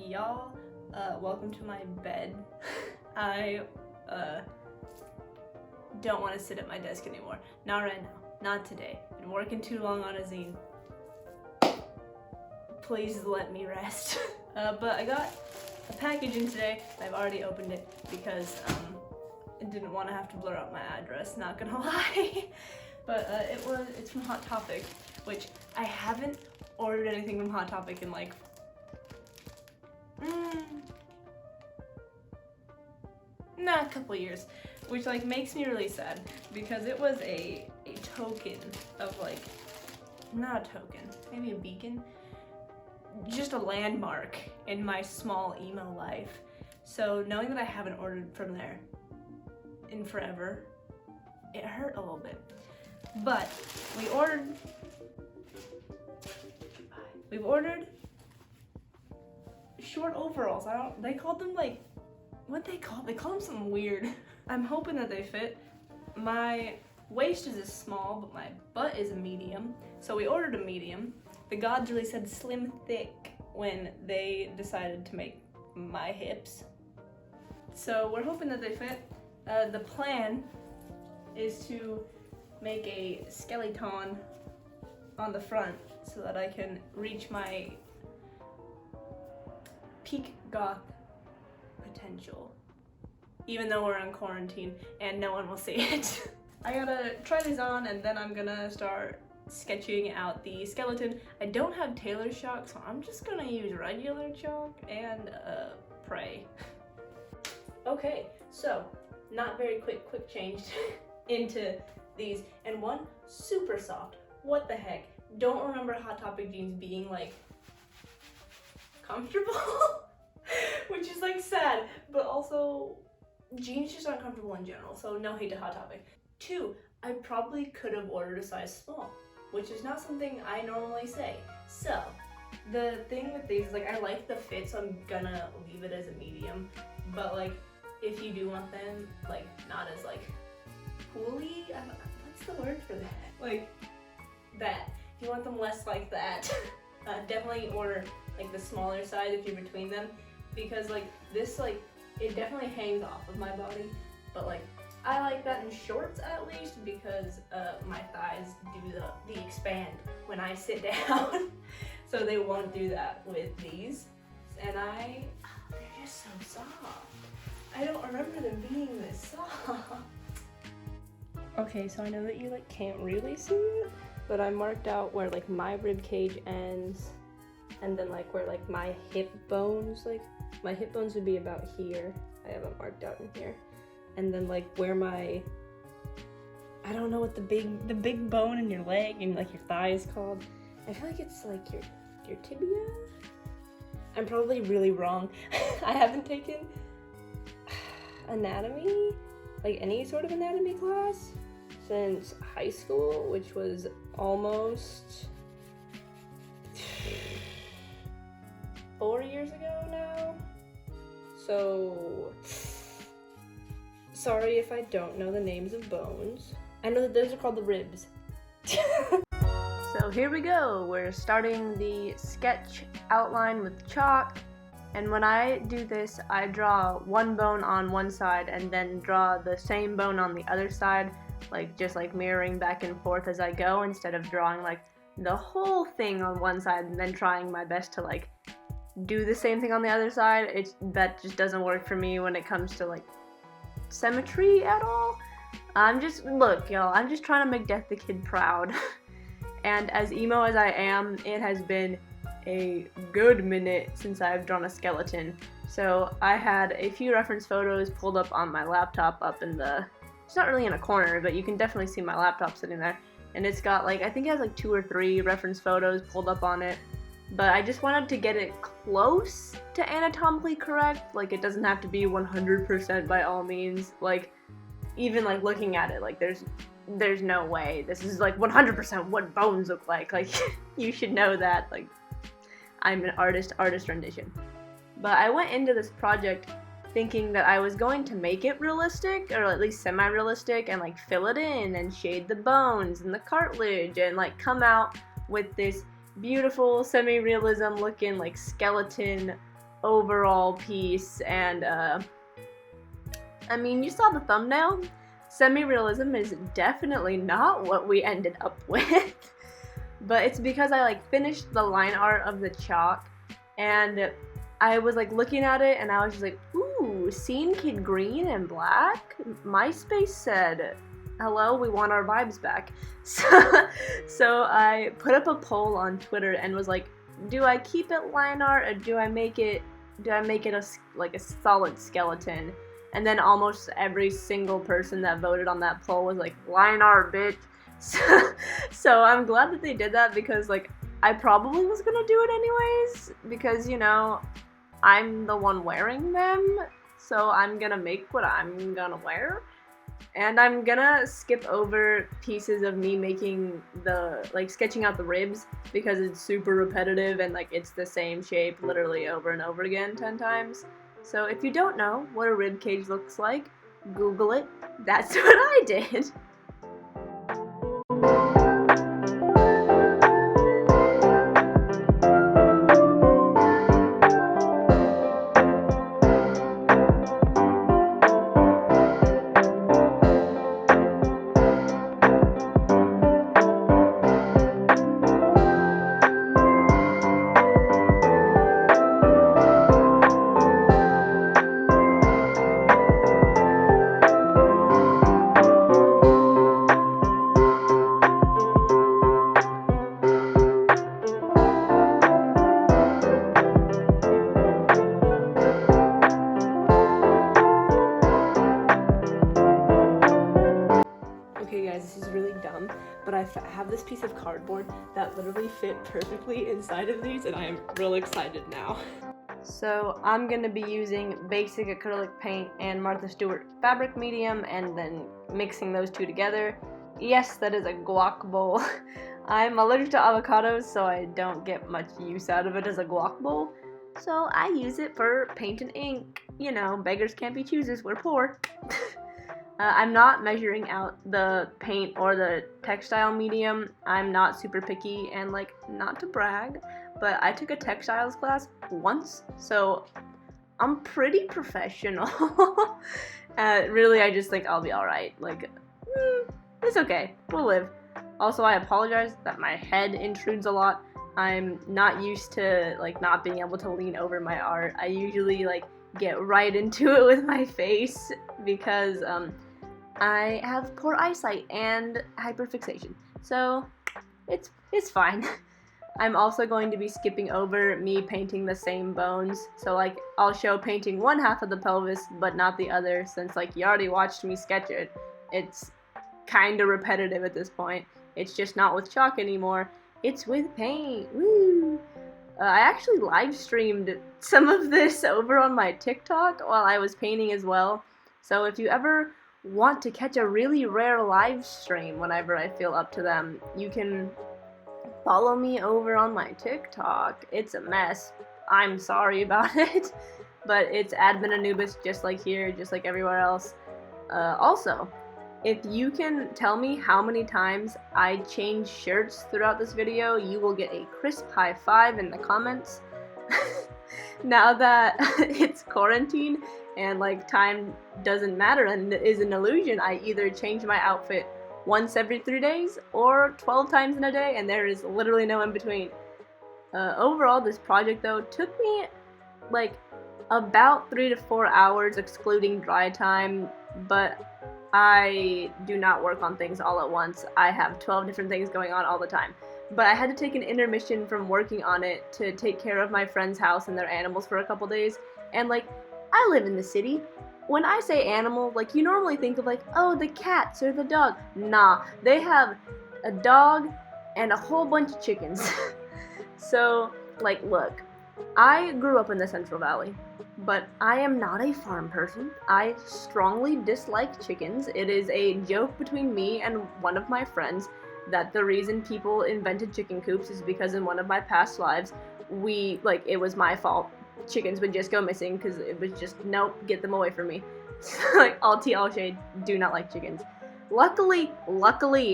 Y'all, welcome to my bed. I don't want to sit at my desk anymore. Not right now. Not today. Been working too long on a zine. Please let me rest. But I got a package in today. I've already opened it because I didn't want to have to blur out my address, not gonna lie. But it's from Hot Topic, which I haven't ordered anything from Hot Topic in like a couple years, which like makes me really sad because it was a token of like, not a token, maybe a beacon, just a landmark in my small emo life. So knowing that I haven't ordered from there in forever, it hurt a little bit. But we've ordered short overalls. They called them like, they call them something weird. I'm hoping that they fit. My waist is a small, but my butt is a medium. So we ordered a medium. The gods really said slim thick when they decided to make my hips. So we're hoping that they fit. The plan is to make a skeleton on the front so that I can reach my peak goth potential, even though we're in quarantine and no one will see it. I gotta try these on and then I'm gonna start sketching out the skeleton. I don't have tailor's chalk, so I'm just gonna use regular chalk and pray. Okay, so not very quick changed into these, and one super soft. What the heck? Don't remember Hot Topic jeans being like comfortable, which is like sad, but also jeans just aren't comfortable in general, so no hate to Hot Topic. 2, I probably could have ordered a size small, which is not something I normally say. So the thing with these is like, I like the fit, so I'm gonna leave it as a medium, but like if you do want them like not as like pooly, what's the word for that? Like that. If you want them less like that, definitely order like the smaller size if you're between them, because like this, like it definitely hangs off of my body, but like I like that in shorts at least because my thighs do the expand when I sit down, so they won't do that with these. And they're just so soft. I don't remember them being this soft. Okay, so I know that you like can't really see it, but I marked out where like my rib cage ends, and then like where like my hip bones, like my hip bones would be about here. I haven't marked out in here. And then like where my, I don't know what the big bone in your leg and like your thigh is called. I feel like it's like your tibia. I'm probably really wrong. I haven't taken anatomy, like any sort of anatomy class, since high school, which was almost 4 years ago now. So sorry if I don't know the names of bones. I know that those are called the ribs. So here we go. We're starting the sketch outline with chalk. And when I do this, I draw one bone on one side and then draw the same bone on the other side, like just like mirroring back and forth as I go, instead of drawing like the whole thing on one side and then trying my best to like do the same thing on the other side. That just doesn't work for me when it comes to like symmetry at all. Look y'all, I'm just trying to make Death the Kid proud. And as emo as I am, it has been a good minute since I've drawn a skeleton. So I had a few reference photos pulled up on my laptop up in it's not really in a corner, but you can definitely see my laptop sitting there. And it's got like, I think it has like 2 or 3 reference photos pulled up on it. But I just wanted to get it close to anatomically correct. Like it doesn't have to be 100% by all means. Like even like looking at it, like there's no way this is like 100% what bones look like. Like you should know that. Like I'm an artist rendition. But I went into this project thinking that I was going to make it realistic, or at least semi-realistic, and like fill it in and shade the bones and the cartilage and like come out with this beautiful semi-realism looking like skeleton overall piece, and I mean, you saw the thumbnail. Semi-realism is definitely not what we ended up with, but it's because I like finished the line art of the chalk, and I was like looking at it, and I was just like, ooh, Scene Kid Green and Black? MySpace said, hello, we want our vibes back. So I put up a poll on Twitter and was like, do I keep it line art, or do I make it a solid skeleton? And then almost every single person that voted on that poll was like, line art, bitch. So I'm glad that they did that, because like I probably was gonna do it anyways, because you know, I'm the one wearing them, so I'm gonna make what I'm gonna wear. And I'm gonna skip over pieces of me making sketching out the ribs, because it's super repetitive and like it's the same shape literally over and over again 10 times. So if you don't know what a rib cage looks like, Google it. That's what I did. Okay guys, this is really dumb, but I have this piece of cardboard that literally fit perfectly inside of these, and I am real excited now. So I'm going to be using basic acrylic paint and Martha Stewart fabric medium, and then mixing those two together. Yes, that is a guac bowl. I'm allergic to avocados, so I don't get much use out of it as a guac bowl. So I use it for paint and ink. You know, beggars can't be choosers, we're poor. I'm not measuring out the paint or the textile medium. I'm not super picky, and like, not to brag, but I took a textiles class once, so I'm pretty professional. Really, I just think I'll be alright. Like, it's okay. We'll live. Also, I apologize that my head intrudes a lot. I'm not used to like not being able to lean over my art. I usually like get right into it with my face, because I have poor eyesight and hyperfixation, so it's fine. I'm also going to be skipping over me painting the same bones, so like I'll show painting one half of the pelvis but not the other, since like you already watched me sketch it. It's kind of repetitive at this point. It's just not with chalk anymore, it's with paint. Woo! I actually live streamed some of this over on my TikTok while I was painting as well, so if you ever want to catch a really rare live stream whenever I feel up to them, you can follow me over on my TikTok. It's a mess. I'm sorry about it, but it's Admin Anubis, just like here, just like everywhere else. Also, if you can tell me how many times I change shirts throughout this video, you will get a crisp high five in the comments. Now that it's quarantine and like time doesn't matter and is an illusion, I either change my outfit once every 3 days or 12 times in a day, and there is literally no in between. Overall, this project though took me like about 3 to 4 hours excluding dry time, but I do not work on things all at once. I have 12 different things going on all the time. But I had to take an intermission from working on it to take care of my friend's house and their animals for a couple days. And like, I live in the city. When I say animal, like you normally think of like, oh, the cats or the dog. Nah, they have a dog and a whole bunch of chickens. So, like, look, I grew up in the Central Valley, but I am not a farm person. I strongly dislike chickens. It is a joke between me and one of my friends that the reason people invented chicken coops is because in one of my past lives, it was my fault. Chickens would just go missing because it was just, nope, get them away from me. Like, all tea, all shade, do not like chickens. Luckily,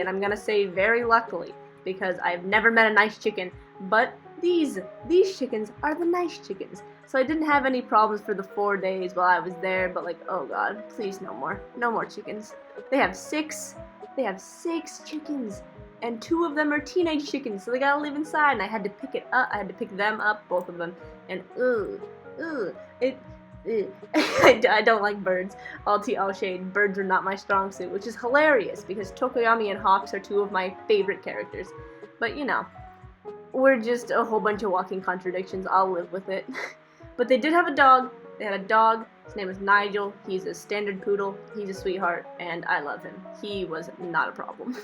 and I'm gonna say very luckily, because I've never met a nice chicken, but these chickens are the nice chickens. So I didn't have any problems for the 4 days while I was there, but like, oh god, please no more chickens. They have six chickens, and 2 of them are teenage chickens, so they gotta live inside, and I had to pick them up, both of them, and I don't like birds. All shade, birds are not my strong suit, which is hilarious, because Tokoyami and Hawks are 2 of my favorite characters. But you know, we're just a whole bunch of walking contradictions, I'll live with it. But they did have a dog. They had a dog. His name is Nigel. He's a standard poodle. He's a sweetheart, and I love him. He was not a problem.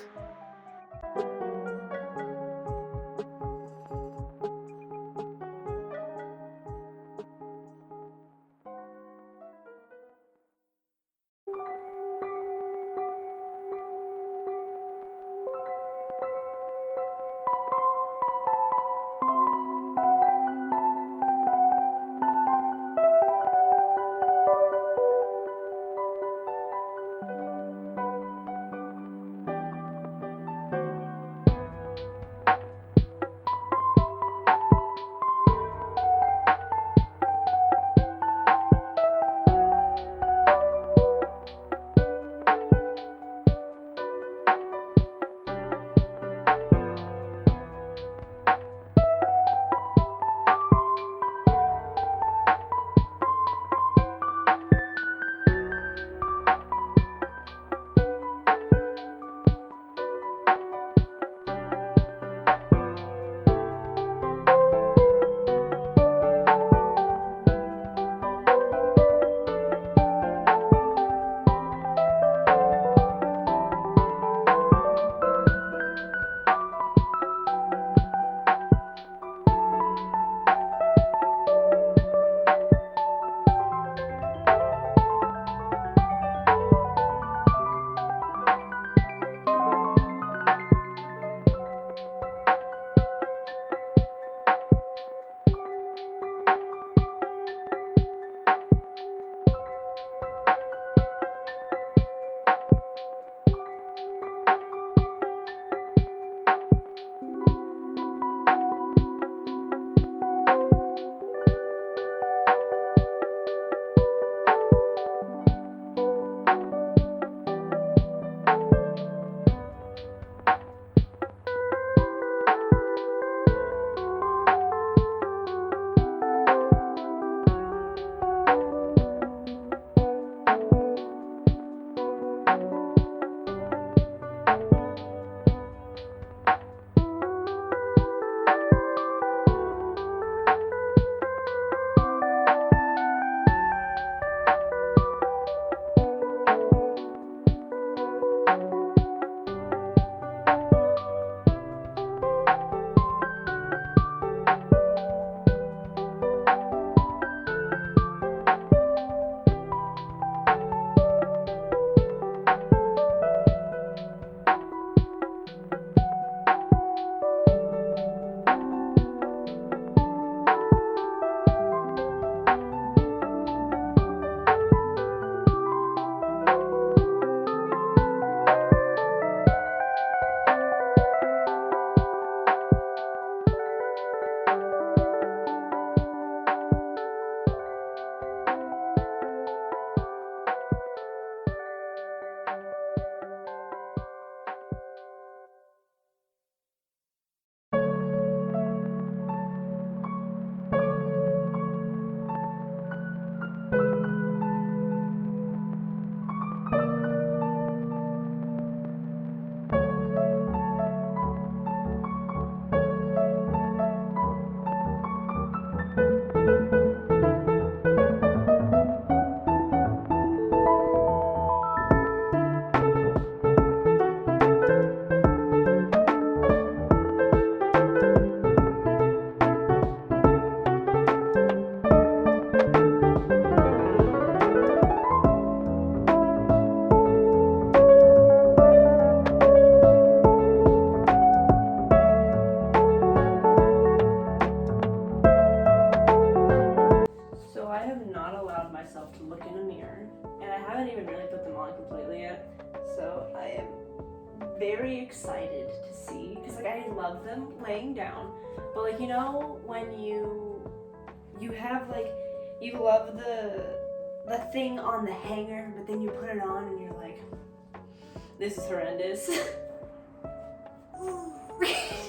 very excited to see, because like I love them laying down, but like, you know, when you you have like, you love the thing on the hanger, but then you put it on and you're like, this is horrendous.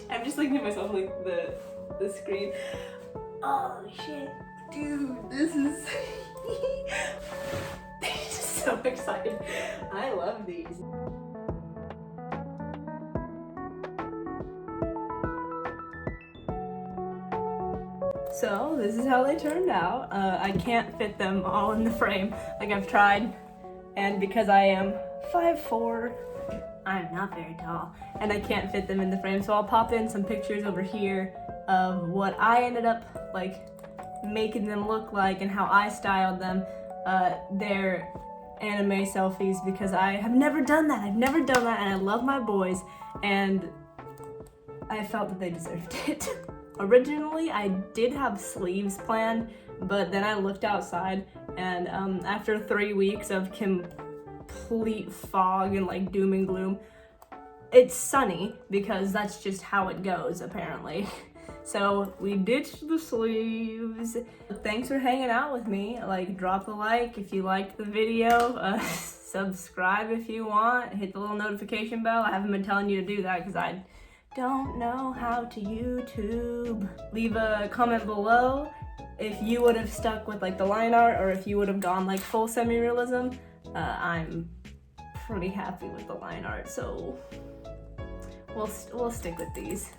I'm just looking at myself like the screen. Oh shit, dude, this is so excited. I love these. So this is how they turned out. I can't fit them all in the frame like I've tried, and because I am 5'4", I'm not very tall, and I can't fit them in the frame, so I'll pop in some pictures over here of what I ended up like making them look like and how I styled them. They're anime selfies because I have never done that. I've never done that, and I love my boys, and I felt that they deserved it. Originally, I did have sleeves planned, but then I looked outside, and after 3 weeks of complete fog and like doom and gloom, it's sunny because that's just how it goes apparently. So we ditched the sleeves. Thanks for hanging out with me. Like, drop a like if you liked the video, subscribe if you want, hit the little notification bell. I haven't been telling you to do that because I don't know how to YouTube. Leave a comment below if you would have stuck with like the line art or if you would have gone like full semi-realism. I'm pretty happy with the line art, so we'll stick with these.